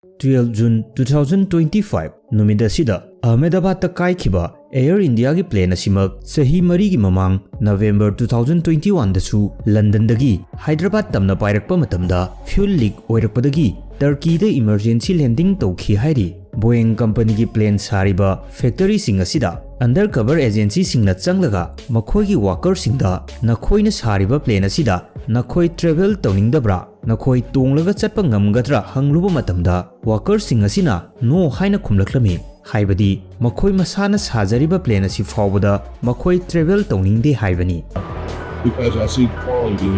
12 June 2025 numida sida Ahmedabad ta kaikhiba Air India gi plane asimak sahi mari gi mamang November 2021 da su London dagi Hyderabad tamna pairakpa matamda fuel leak oirakpadagi Turkey da emergency landing tawkhi hairi Boeing company gi plane sariba factory sing asida undercover agency singna changlaga makhoi gi worker singda nakhoi na sariba plane asida nakhoi travel tawningdabra nakhoi tonglaga chatpa ngamgadra hangluba matamda worker sing asina no haina khumlaklami haibadi makhoi masana sajariba plane asi fawbada makhoi travel tawningde haibani because I see quality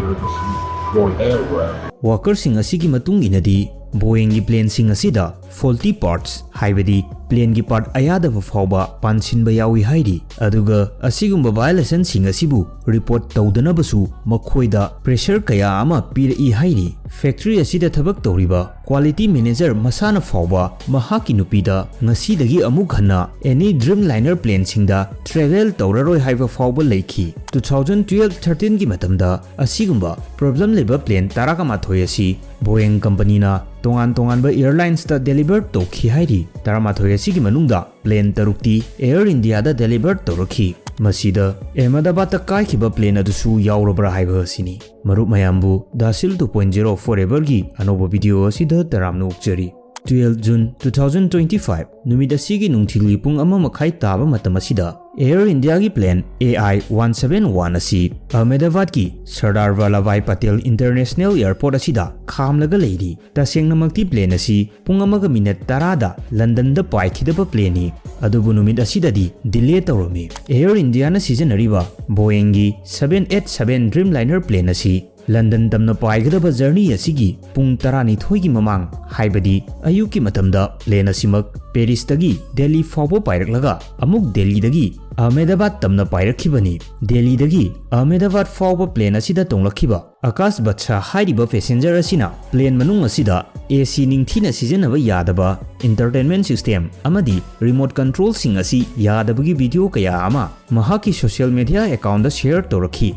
going everywhere. Worker sing asigi matung inadi Boeing gi plane sing asida faulty parts haibadi plane gi part ayada fawba pansinba yawi hairi aduga asigumba violation sing asibu report tawdana basu makhoida pressure kaya ama pir I hairi factory asida thabak tawriba quality manager masana fawba mahaki nupida ngasi dagi amuk hanna any dreamliner plane singda travel tawraroi haiba fawba leikhi 2012-13 gi matamda asigumba problem leba plane taraka mathoi asi Boeing company na tongan ba airlines ta deliver tokhi hairi taramathoi asigi manungda plane tarukti Air India da deliver tawrakhi masida Ahmedabad ta kaikhiba plane adusu yaurabra haiba asini marup mayambu DAshil 2.0 4Ever gi anoba video asida taramna ukjari 12 June 2025 numida sigi nungthili pung ama makhai taba matam asida Air India gi plane AI-171 asi Ahmedabad ki Sardar Vallabhbhai Patel International Airport asida khamlaga leiri tasengnamakti plane asi pung amaga minute 10 da London da paikhidaba plane ni adubu numid asida di delay tawrami Air India na seasonariba Boeing gi 787 Dreamliner plane asi London tamna paigadaba journey asigi pung 12 gi mamang haibadi ayuki matamda plane asimak Paris dagi Delhi fawbo pairaklaga amuk Delhi dagi Ahmedabad tamna pairakhibani Delhi dagi Ahmedabad fawbo plane asida tonglakhiba Akash Bacha hairiba passenger asina plane manung asida AC ningthina sijanaba yadaba entertainment system amadi remote control sing asi yadabagi video kaya ama mahaki social media account da share torakhi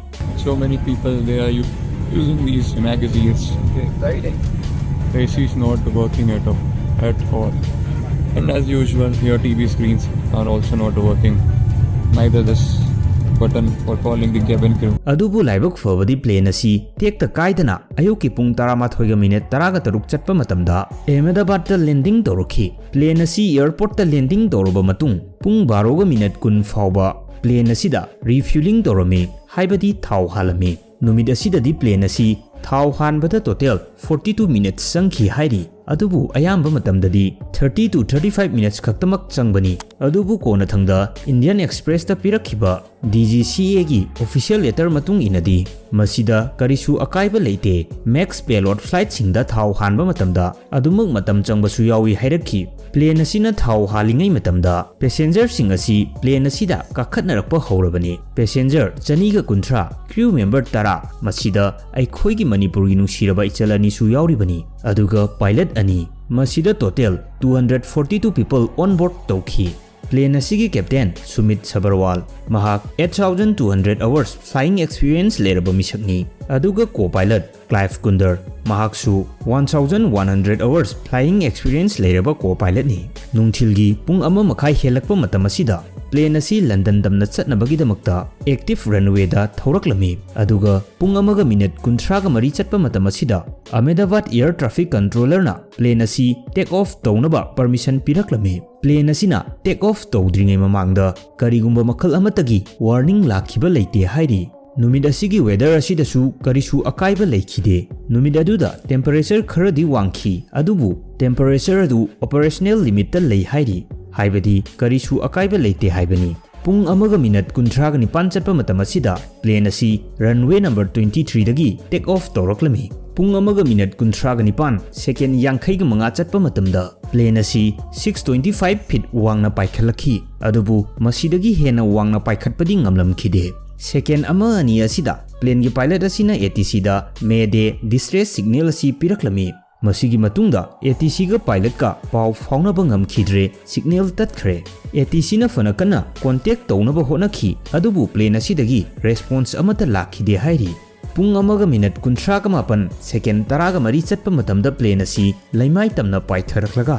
so many people they are using these magazines. The AC is not working at all. And as usual, your TV screens are also not working. Neither this button for calling the cabin crew. Adubu laibak fawadi plane asi tekta kaidana ayuki pung 13 minute 13 chatpa matamda Ahmedabad ta landing tawrakhi plane asi airport ta landing tawruba matung pung 12 minute kun fawba plane asida refueling tawrami haibadi thau halami numid asidadi plane asi thau hanbada total 42 minutes sangkhi hairi adubu ayamba matamdadi 30 to 35 minutes khaktamak changbani adubu kona thangda Indian Express ta pirakhiba DGCA gi official letter matung inadi masida karisu akaiba leite max payload flight singda thau hanba matamda adumuk matam changbasu yawi hairakhi plane asina thau halingai matamda passenger sing asi plane asida kakhatnarakpa horabani passenger chani ga kunthra crew member tara masida aikhoi gi manipur gi nungsiraba ichalani su yauribani aduga pilot ani masida total 242 people on board tawkhi plane asigi captain Sumit Sabarwal mahak 8200 hours flying experience leraba misakni aduga co-pilot Clive Kunder mahak su 1100 hours flying experience leraba co-pilot ni nungthilgi pung ama makhai helakpa matam asida plane asi London damna chatnabagi damakta active runway da thoraklami aduga pung amaga minute 13 mari chatpa matam asida Ahmedabad air traffic controller na plane asi take off tawnaba permission piraklami plane asina take off tawdringai mamangda karigumba makhal amatagi warning lakhiba leite hairi numid asigi weather asidasu karisu akaiba leikhide numid aduda temperature kharadi wangkhi adubu temperature adu operational limit ta lei hairi haibadi karisu akaiba leite haibani pung amaga minute 19 chatpa matam asida plane asi runway number 23 dagi take off tawraklami pung amaga minute 19 second 59 chatpa matamda plane asi 625 feet wangna paikhalakhi adubu masidagi hena wangna paikhatpadi ngamlamkhide second ama ani asida plane gi pilot asina ATC da mayday distress signal asi piraklami masigi matungda ATC ga pilot ka pau faunaba ngamkhidre signal tatkhre ATC na fana kana contact tawnaba honakhi adubu plane asidagi response amata lakhide hairi Pung amaga minute kuntraga mapan second taraga mari chatpa matamda plane asi laimai tamna paitharaklaga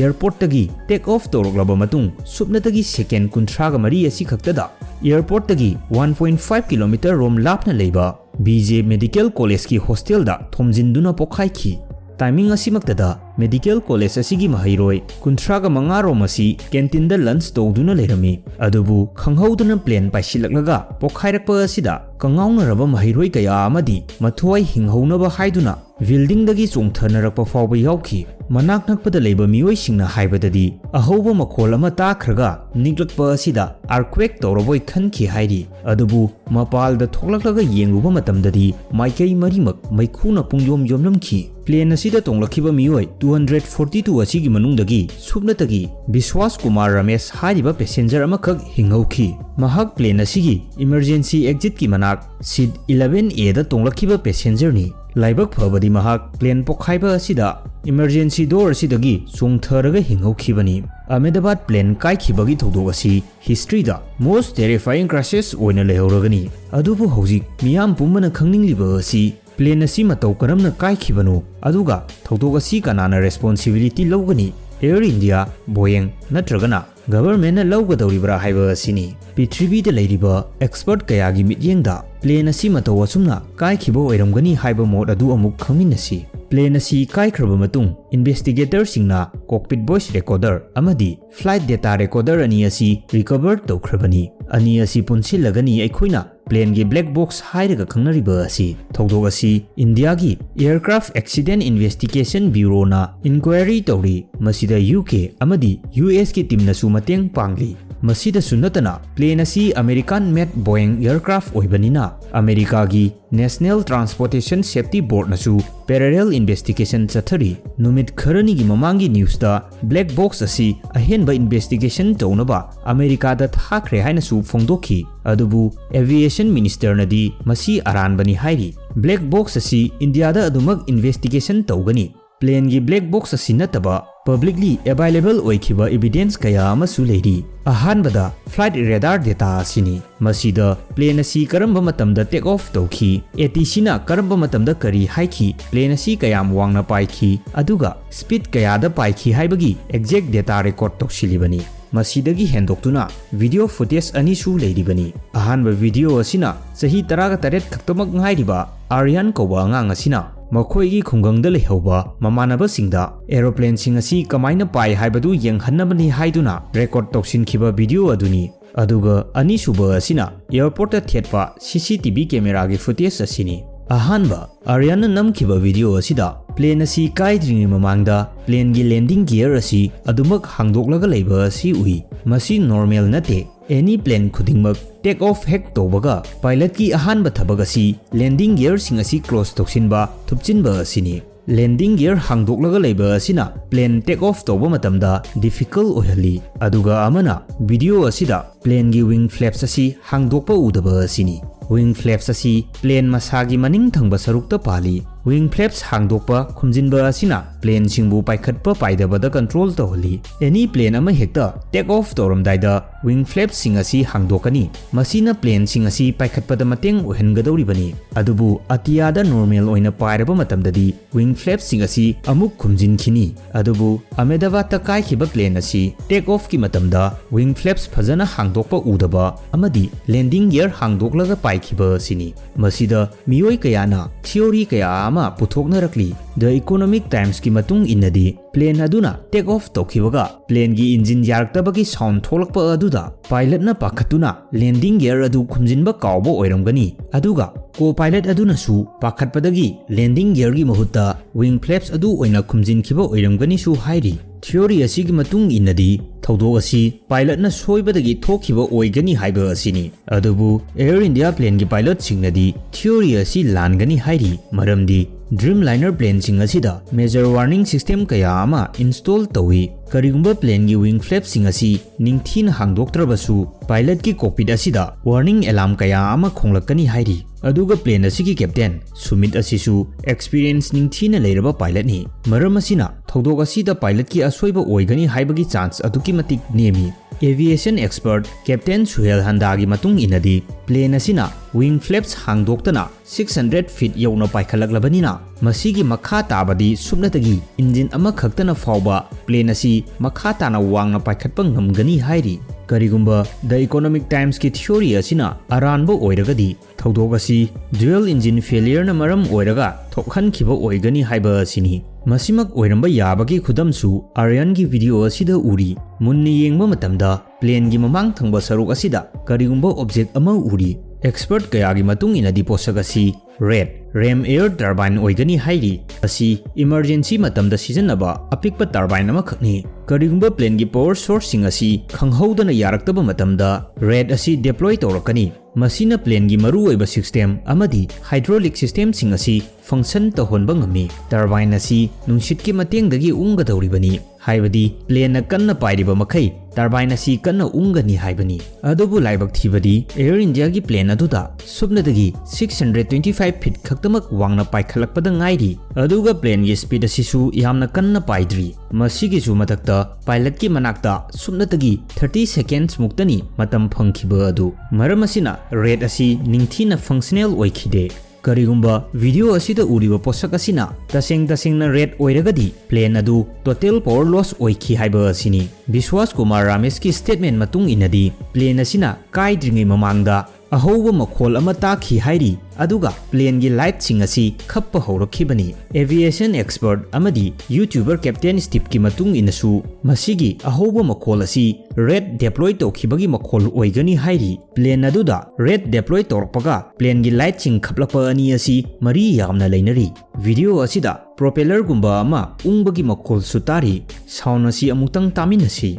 airport tagi take off toroglaba matung supnatagi second kuntraga mari asi khaktada airport tagi 1.5 km rom lapna leiba BJ Medical College ki hostel da thomjinduna pokhaiki timing asimaktada medical college asigi mahairoi kuntraga manga rom asi canteen da lunch toduna lerami adubu khanghauduna plane paisilaklaga pokhairakpa asida kangauna raba mahairoi kaya amadi mathuai hinghaunaba haiduna building dagi chongthanarakpa fawba yauki manak nakpada leiba mioi singna haibadadi ahoba makhol ama takhraga niglakpa asida earthquake tawraboi khanki hairi adubu mapal da thoklaklaga yengruba matamdadi maikai marimak maikhuna pungyom yomnamki plane asida tonglakhiba mioi 242 asigi manungdagi subnatagi Biswas Kumar Ramesh hariba passenger amakak hinghauki mahak plane asigi emergency exit ki manak seat 11A da tonglakhiba passenger ni laibak phabadi mahak plane pokhaiba asida emergency door asidagi chongtharaga hinghaukibani Ahmedabad plane kaikhibagi thodok asi history da most terrifying crashes oina lehoragani adubu hojik miyam pumbana khangningliba asi plane asi matau karamna kaikhibano aduga thodok asi kanana responsibility logani Air India Boeing natragana government na lawgadawribra haiba asini Prithvi da leiriba expert kayagi mityengda plane asi matau asumna kaikhiba oiramgani haiba mod adu amuk khangminasi plane asi kaikhraba matung investigator singna cockpit voice recorder amadi flight data recorder ani asi recover tawkhrabani ani asi punsilagani aikhoina plane gi black box hairaga khangnariba asi thodok asi India gi aircraft accident investigation bureau na inquiry tawri masida UK amadi US ki team na su mateng pangli masida sunatana plane asi American made Boeing aircraft oibanina America gi National Transportation Safety Board na su parallel investigation chathari numit kharani gi mamangi news da black box asi ahenba investigation tawnaba America da thakre haina su phongdokhi adubu aviation minister nadi masi aranbani hairi black box asi India da adumak investigation tawgani plane gi black box asi nataba publicly available oikhiba evidence kaya amasu leiri ahanbada flight radar data asini masida plane asi karamba matamda take off tawki ATC na karamba matamda kari haiki plane asi kayam wangna paikhi aduga speed kaya da paikhi haibagi exact data record tawsilibani masidagi hendoktuna video footage ani su leiribani ahanba video asina sahi 18 khaktamak ngairiba Aryan kowa ngang asina makhoi gi khungang da lehauba mamanaba singda aeroplane sing asi kamaina pai haibadu yenghanabani haiduna record toksin khiba video aduni aduga ani suba asina airport ta thetpa CCTV camera gi footage asini ahanba Aryan namkhiba video asida plane asi kaidringi mamangda plane gi landing gear asi adumak hangdoklaga leiba asi ui masi normal nate any plane khudingmak take off hack tobaga pilot ki ahanba thabagasi landing gear sing asi close toksinba thupchinba asini landing gear hangdoklaga leiba asina plane take off toba matamda difficult ohali aduga amana video asida plane gi wing flaps asi hangdokpa udaba asini wing flaps asi plane masagi maning thangba sarukta pali wing flaps hangdokpa khumjinba asina plane singbu paikhatpa paidabada control tawli any plane ama hekta take off toramdaida wing flaps sing asi hangdokani masina plane sing asi paikhatpada mateng ohengadawribani adubu atiyada normal oina pairaba matamdadi wing flaps sing asi amuk khumjinkhini adubu Ahmedabad ta kaikhiba plane asi take off ki matamda wing flaps phajana hangdokpa udaba amadi landing gear hangdoklaga paikhiba asini masida mioi kayana theory kaya ama puthoknarakli the economic times ki matung inadi plane aduna take off tokhibaga plane gi engine yaraktabagi sound tholakpa aduda pilot na pakhatuna landing gear adu khumjinba kawbo oiramgani aduga co-pilot aduna su pakhatpadagi landing gear gi mahutta wing flaps adu oina khumjinkhiba oiramgani su hairi theory asigi matung inadi thodok asi pilot na soibadagi thokhiba oigani haiba asini adubu Air India plane gi pilot singnadi theory asi langani hairi maramdi Dreamliner plane sing asida major warning system kaya ama install tawi ꯀꯔꯤꯒꯨꯝꯕ ꯄ꯭ꯂꯦꯟꯒꯤ wing ꯐ꯭ꯂꯦꯞꯁꯤꯡ ꯑꯁꯤ ꯅꯤꯡꯊꯤꯅ ꯍꯥꯡꯗꯣꯛꯇ꯭ꯔꯕꯁꯨ ꯄꯥꯏꯂꯠꯀꯤ ꯀꯣꯛꯄꯤꯠ ꯑꯁꯤꯗ warning alarm ꯀꯌꯥ ꯑꯃ ꯈꯣꯡꯂꯛꯀꯅꯤ ꯍꯥꯏꯔꯤ ꯑꯗꯨꯒ plan ꯑꯁꯤꯒꯤ captain Sumit ꯑꯁꯤꯁꯨ ꯑꯦꯛꯁꯄꯤꯔꯤꯌꯦꯟꯁ ꯅꯤꯡꯊꯤꯅ ꯂꯩꯔꯕ ꯄꯥꯏꯂꯠꯅꯤ ꯃꯔꯝ ꯑꯁꯤꯅ ꯊꯧꯗꯣꯛ ꯑꯁꯤꯗ ꯄꯥꯏꯂꯠꯀꯤ ꯑꯁꯣꯏꯕ ꯑꯣꯏꯒꯅꯤ ꯍꯥꯏꯕꯒꯤ ꯆꯥꯟꯁ ꯑꯗꯨꯛꯀꯤ ꯃꯇꯤꯛ ꯅꯦꯝꯃꯤ एविएशन एक्सपर्ट कैप्टन सुहेल हंदागी मतुंग इनदी प्लेन असिना विंग फ्लैप्स हांगदोक्तना 600 फीट यौना पाइखलक्लबनिना मसीगी मखा ताबदी सुबनतगी इंजिन अमा खक्तना फावबा प्लेन असि मखा ताना वांगना पाइखटपा ngमगनी हाइरी करिगुंबा द इकोनॉमिक टाइम्स की थ्योरी असिना अरानबो ओइरगदी थौदोक असि ड्यूअल इंजिन फेलियर न मरम ओइरगा थोखनखिबा ओइगनी हाइबा असिनी मसिमक ओइरंबा याबगी खुदमसु आर्यन की वीडियो असिदा उरी मुन्नी येंगबा मतमदा प्लेन की ममांग थंगबा सरुक असिदा करिगुंबा ऑब्जेक्ट अमा उरी एक्सपर्ट कयागी मतुंग इनदी पोसक असि रेड रेम एयर टर्बाइन ओइगनी हाइरी असि इमरजेंसी मतमदा सिजनबा अपिकपा टर्बाइन अमा खकनी करिगुंबा प्लेन की पावर सोर्स सिंग असि खंगहौदना यारक्तबा मतमदा रेड असि डिप्लॉय तौरकनी मसीना प्लेन की मरुओइबा सिस्टम अमदी हाइड्रोलिक सिस्टम सिंग असि फंक्शन तहोनबा ngami टर्बाइन असि नुंसित की मतेंगदगी उंगदौरिबनी हाइबदी प्लेन कन्न पाइरिबा मखै टर्बाइन असि कन्न उंगनी हाइबनी अदुबु लाइबक थिबदी एयर इंडिया की प्लेन अदुदा सुबनदगी 625 फीट खक्तमक वांगना पाइखलकपदा ngairi अदुगा प्लेन की स्पीड असिसु यामना कन्न पाइद्री मसीगिसु मथक्ता पायलट की मनाक्ता सुबनदगी 30 सेकेंड्स मुक्तनी मतम फंखिबा अदु मरम असिना रेड असि निंगथीना फंक्शनल ओइखिदे करिगुंबा वीडियो असिदा उरिबा पोसक असिना तसेंगना रेड ओइरगदी प्लेन अदु टोटल पावर लॉस ओइखि हाइबा असिनी विश्वास कुमार रामेश की स्टेटमेंट मतुंग इनदी प्लेन असिना काइद्रिंगै ममांगदा अहोबा मखोल अमा ताखि हाइरी अदुगा प्लेन की लाइट सिंग असि खप्पा हौरखिबनी एविएशन एक्सपर्ट अमदी यूट्यूबर कैप्टन स्टीव की मतुंग इनसु मसिगी अहोबा मखोल असि रेड डिप्लॉय तौखिबगी मखोल ओइगनी हाइरी प्लेन अदुदा रेड डिप्लॉय तौरपगा प्लेन की लाइट सिंग खपलकपा अनि असि मरी यामना लेनरी वीडियो असिदा प्रोपेलर गुंबा अमा उंगबगी मखोल सुतारी साउंड असि अमुतंग तामिनसी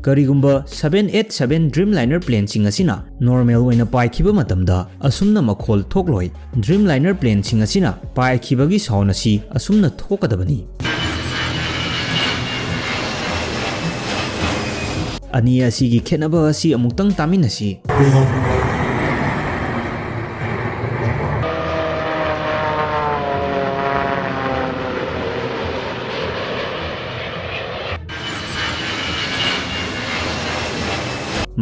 करिगुंबा 787 ड्रीमलाइनर प्लेन सिंग असिना नॉर्मल ओइना पाइखिबा मतमदा असुमना मखोल थोकलोय ड्रीमलाइनर प्लेन सिंग असिना पाइखिबगी साउंड असि असुमना थोकदबनी अनि असिगी खेनबा असि अमुक्तंग तामिनसी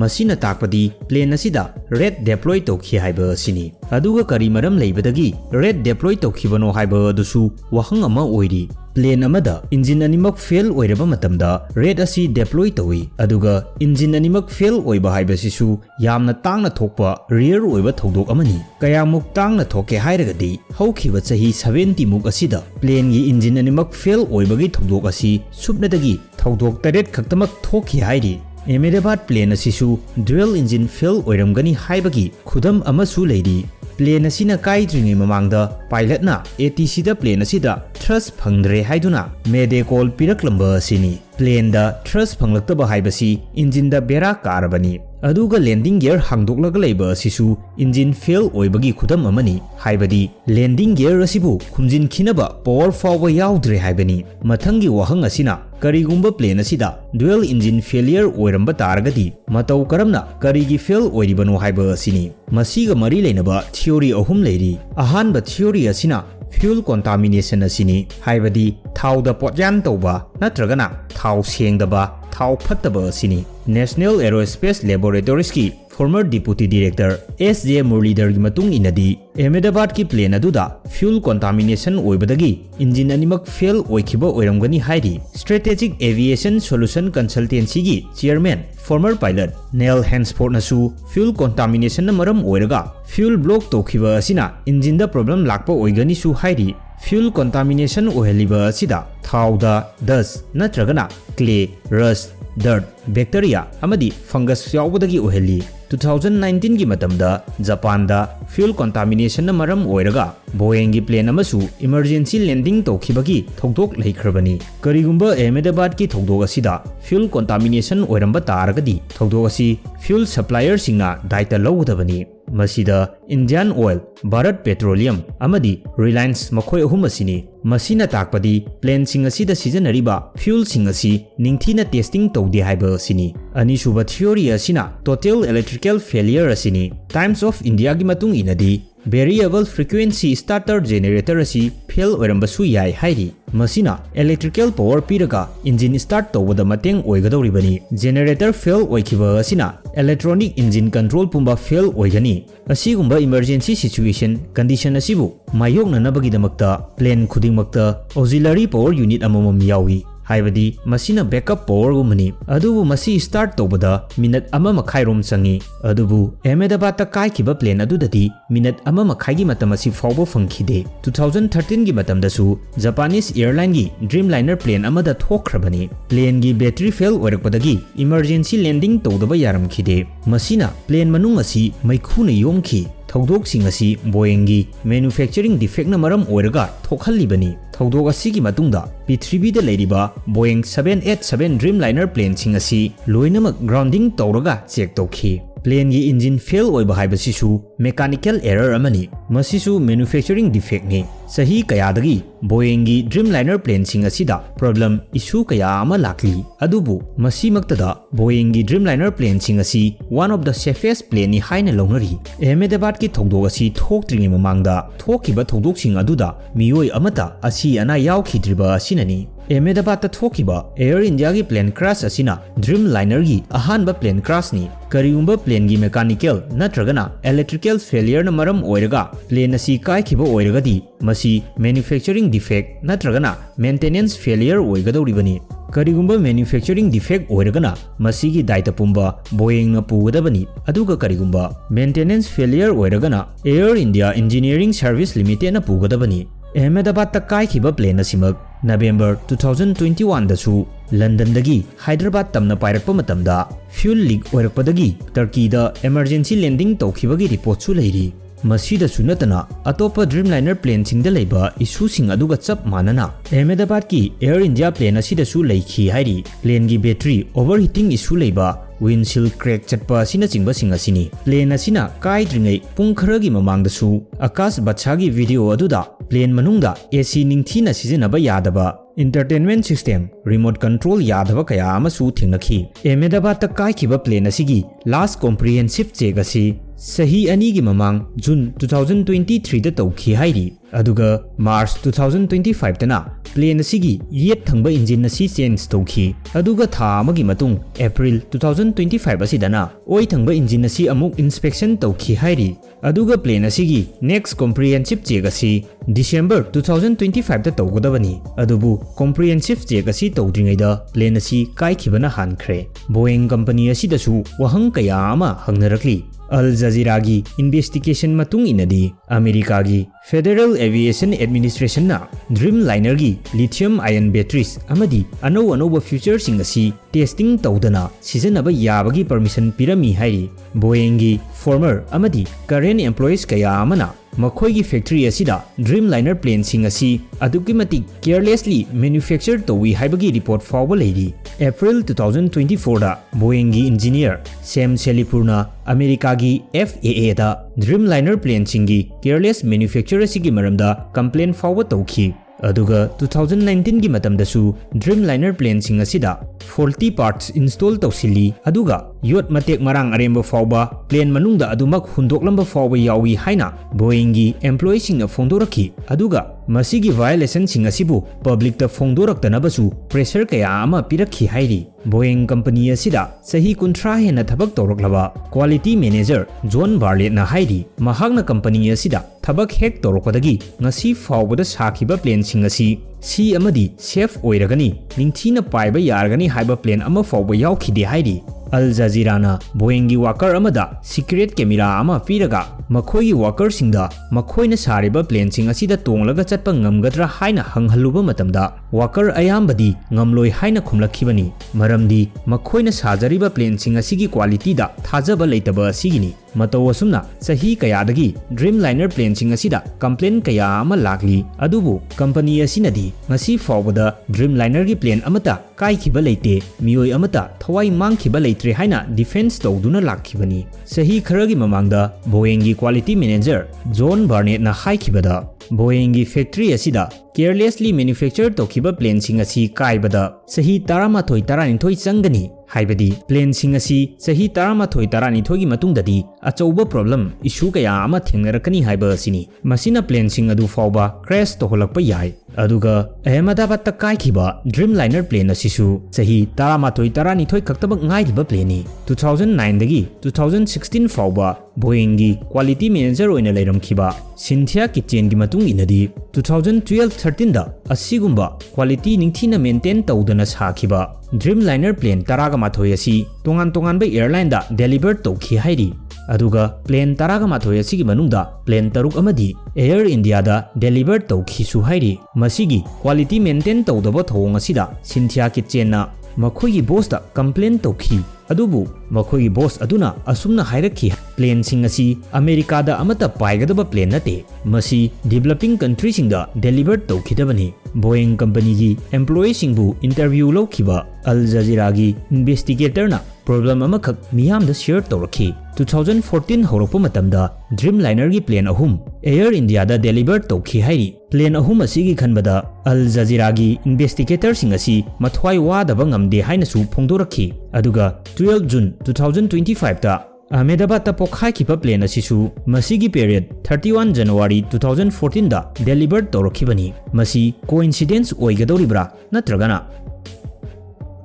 मसीना ताकपदी प्लेन असिदा रेड डिप्लॉय तौखि हाइबा असिनी अदुगा करी मरम लेबदगी रेड डिप्लॉय तौखिबनो हाइबा अदुसु वहंग अमा ओइरी प्लेन अमदा इंजिन अनिमक फेल ओइरबा मतमदा रेड असि डिप्लॉय तौई अदुगा इंजिन अनिमक फेल ओइबा हाइबसिसु यामना तांगना थोकपा रियर ओइबा थौदोक अमनी कयामुक तांगना थोके हाइरगदी हौखिबा चही 70 मुक असिदा प्लेन की इंजिन अनिमक फेल ओइबगी थौदोक असि सुबनदगी थौदोक तरेट खक्तमक थोखि हाइरी अहमदाबाद प्लेन असिसु ड्यूअल इंजिन फेल ओइरमगनी हाइबगी खुदम अमसु लेरी प्लेन असिना काइद्रिंगै ममांगदा पायलटना एटीसी दा प्लेन असिदा थ्रस्ट फंगद्रे हाइदुना मेडे कॉल पिरकलंबा असिनी प्लेन दा थ्रस्ट फंगलक्तबा हाइबसी इंजिन दा बेरा कारबनी अदुगा लैंडिंग गियर हांगदोक्लगा लैबा असिसु इंजिन फेल ओइबगी खुदम अमनी हाइबदी लैंडिंग गियर असिबु खुमजिन खिनबा पावर फावबा याउद्रे हाइबनी मथंगी वहंग असिना करिगुंबा प्लेन असिदा ड्यूअल इंजिन फेलियर ओइरंबा तारगदी मतौ करमना करिगी फेल ओइरिबनो हाइबा असिनी मसीगा मरी लेनबा थ्योरी अहुम लेरी अहानबा थ्योरी असिना फ्यूल contamination असिनी हाइबदी थाउदा पोटयान तौबा नत्रगना थाउ सेंगदबा थाउ फत्तबा असिनी नेशनल एरोस्पेस लैबोरेटरीज की former deputy director S J. Muralidhar की मतुंग इनदी अहमदाबाद की प्लेन अदुदा फ्यूल contamination ओइबदगी इंजिन अनिमक फेल ओइखिबा ओइरमगनी हाइरी स्ट्रेटेजिक एविएशन सोल्यूशन कंसल्टेंसी की chairman former pilot Neil Hansford नसु फ्यूल contamination न मरम ओइरगा फ्यूल ब्लॉक तौखिबा असिना इंजिन दा प्रॉब्लम लाकपा ओइगनी सु हाइरी फ्यूल contamination ओहलिबा असिदा थाउदा डस्ट नत्रगना क्ले रस्ट डर्ट बैक्टीरिया अमदी फंगस याउबदगी ओहली 2019 gi matamda Japan da fuel contamination na maram oiraga Boeing gi plane amasu emergency landing tawkhibagi thogdok leikhrabani karigumba Ahmedabad ki thogdok asida fuel contamination oiramba taragadi thogdok asi fuel supplier singna daita lawdabani masida Indian Oil, Bharat Petroleum amadi Reliance makhoi ahum asini masina takpadi plane sing asida sijanariba fuel sing asi ningthina testing tawdi haiba asini anisuba theory asina total electrical failure asini Times of India gi matung inadi variable frequency starter generator asi fail oirambasu yai hairi masina electrical power piraga engine start tawada mateng oigadoribani generator fail oikhiba asina electronic engine control pumba fail oigani asigumba emergency situation condition asibu mayokna nabagidamakta plane khudingmakta auxiliary power unit amamam yawi haibadi masina backup power gumani adubu masi start tobada minute ama makhai rom changi adubu Ahmedabad ta kai kiba plane adudadi minute ama makhai gi matam asi fawbo fangkhide 2013 gi matam dasu Japanese airline gi Dreamliner plane amada thokhrabani plane gi battery fail oirakpadagi emergency landing tawdaba yaramkhide masina plane manung asi maikhuna yomkhi thogdok sing asi Boeing gi manufacturing defect na maram oiraga thokhalibani thogdok asi gi matungda P3B da leiriba Boeing 787 Dreamliner plane sing asi loinamak grounding tawraga check tawkhi plane gi engine fail oiba haibasisu mechanical error amani masisu manufacturing defect ni sahi kayadagi Boeing gi Dreamliner plane sing asida problem issue kaya ama lakli adubu masi maktada Boeing gi Dreamliner plane sing asi one of the safest plane ni haina longnari Ahmedabad ki thogdok asi thoktringi mamangda thokiba thogdok sing aduda miyoi amata asi ana yaukhidriba asinani Ahmedabad ta thokiba Air India gi plane crash asina Dreamliner gi ahanba plane crash ni kariyumba plane gi mechanical natragana electrical failure na maram oiraga plane asi kai khiba oiragadi masi manufacturing defect natragana maintenance failure oigadoribani karigumba manufacturing defect oiragana masigi daita pumba Boeing na pugadabani aduga karigumba maintenance failure oiragana Air India Engineering Service Limited na pugadabani Ahmedabad ta kai khiba plane asimak November 2021 dasu London dagi Hyderabad tamna pairakpa matamda fuel leak oirakpadagi Turkey da emergency landing tawkhibagi report su leiri masida sunatana atopa Dreamliner plane sing da leiba issue sing aduga chap manana Ahmedabad ki Air India plane asida su leikhi hairi plane gi battery overheating issue leiba windshield crack chatpa asina chingba sing asini plane asina kai dringai pung kharagi mamangdasu Akash Bachagi video aduda plane manungda AC ningthina sijenaba yadaba entertainment system remote control yadaba kaya amasu thingnakhi Ahmedabad ta kai khiba plane asigi last comprehensive check asi sahi ani gi mamang June 2023 da tawkhi hairi aduga March 2025 tana plane asigi yet thangba engine asi change tawkhi aduga tha amagi matung April 2025 asidana oi thangba engine asi amuk inspection tawkhi hairi aduga plane asigi next comprehensive check asi December 2025 da tawgodabani adubu comprehensive check asi tawdringaida plane asi kai khibana hankhre Boeing company asidasu wahang kaya ama hangnarakli Al Jazeera gi investigation matung inadi America gi Federal Aviation Administration na Dreamliner gi lithium ion batteries amadi anova future sing asi testing tawdana sijanaba yabagi permission pirami hairi Boeing gi former amadi current employees kaya amana makhoi gi factory asida Dreamliner plane sing asi adukimatik carelessly manufacture tawi haibagi report fawba leiri April 2024 da Boeing gi engineer Sam Selipurna America gi FAA da Dreamliner plane sing gi careless manufacture asigi maramda complaint fawba tawkhi aduga 2019 gi matamdasu Dreamliner plane sing asida faulty parts install tawsili aduga yot matek marang aremba fawba plane manungda adumak hundoklamba fawba yawi haina Boeing gi employee sing na phongdorakhi aduga masigi violation sing asibu public ta phongdoraktanabasu pressure kaya ama pirakhi hairi Boeing company asida sahi kunthra hena thabak tawraklaba quality manager John Barlett na hairi mahakna company asida thabak hek tawrakpadagi ngasi fawbada sakhiba plane sing asi si amadi safe oiragani ningthina paiba yargani haiba plane ama fawba yaukhide hairi Al Jazeera Boeing worker amada secret camera ama piraga makhoi worker singda makhoi sariba plane sing asida tonglaga chatpa ngamgadra haina hanghaluba matamda worker ayambadi ngamloi haina khumlakhibani maramdi makhoi sajariba plane sing asigi quality da thajaba leitaba asigini matau asumna sahi kayadagi Dreamliner plane sing asida complaint kaya ama lakli adubu company asinadi ngasi fawbada Dreamliner gi plane amata kai khiba leite mioi amata thawai mangkhiba leitre haina defense tawduna lakhibani sahi kharagi mamangda Boeing gi quality manager John Barnett na haikhibada Boeing gi factory asida carelessly manufacture tokhiba plane sing asi kaibada sahi 13 changani haibadi plane sing asi sahi 13 gi matungdadi achauba problem issue kaya ama thengnarakani haiba asini masina plane sing adu fawba crash toholakpa yai aduga Ahmedabad ta kaikhiba Dreamliner plane asisu sahi 13 kaktaba ngairiba plane 2009 dagi 2016 fawba Boeing gi quality manager oina leiramkhiba Cynthia Kitchen gi matung inadi 2012-13 da asigumba quality ningthina maintain tawdana sakhiba Dreamliner plane 13 asi tongan ba airline da deliver tawkhi hairi aduga plane 13 asigi manungda plane taruk amadi Air India da deliver tawkhi su hairi masigi quality maintain tawdaba thong asida Cynthia Kitchen na makhoi gi boss da complain tawkhi adubu makhoi gi boss aduna asumna hairakhi plane sing asi America da amata paigadaba plane nate masi developing country sing da deliver tawkhidabani Boeing company gi employee sing bu interview lokhiba Al Jazeera gi investigator na problem amakhak miyam da share tawrakhi 2014 horokpa matamda Dreamliner gi plane ahum Air India da deliver tawkhi hairi plane ahum asigi khanbada Al Jazeera gi investigator sing asi mathwai wadaba ngamde haina su phongdorakhi aduga 12 June 2025 ta Ahmedabad ta pokhaikiba plane asisu masigi period 31 January 2014 da delivered tawrakhibani masi coincidence oigadoribra natragana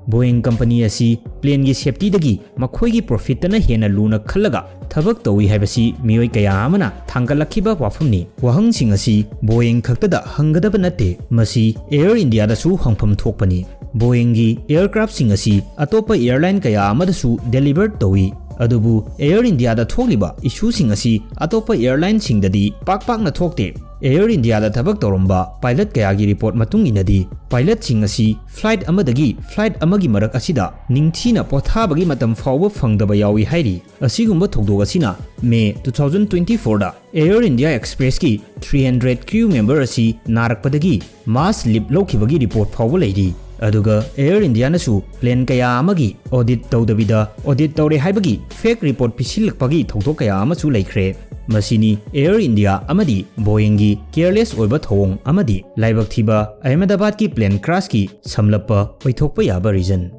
Boeing company asi plane gi safety dagi makhoi gi profit na hena luna khallaga thabak tawi haibasi mioi kaya amana thangalakhiba wafumni wahang sing asi Boeing khakta da hangadaba nate masi Air India da su hangpham thokpani Boeing gi aircraft sing asi atopa airline kaya amada su delivered tawi adubu Air India da thokliba issue sing asi atopa airline sing dadi pak na thokte Air India da thabak toromba pilot kaya gi report matung inadi pilot sing asi flight amadagi flight amagi marak asida ningthina pothabagi matam fawba phangdaba yawi hairi asigumba thokdog asina May 2024 da Air India Express ki 300 crew member asi narakpadagi mass leave lokhibagi report fawba leiri aduga Air India nasu plane kaya amagi audit tawdabida audit tawre haibagi fake report pisilakpagi thokdok kaya amasu Leikhre masini Air India amadi Boeing gi careless oiba thong amadi laibak thiba Ahmedabad ki plane crash ki samlappa oithokpa yaba reason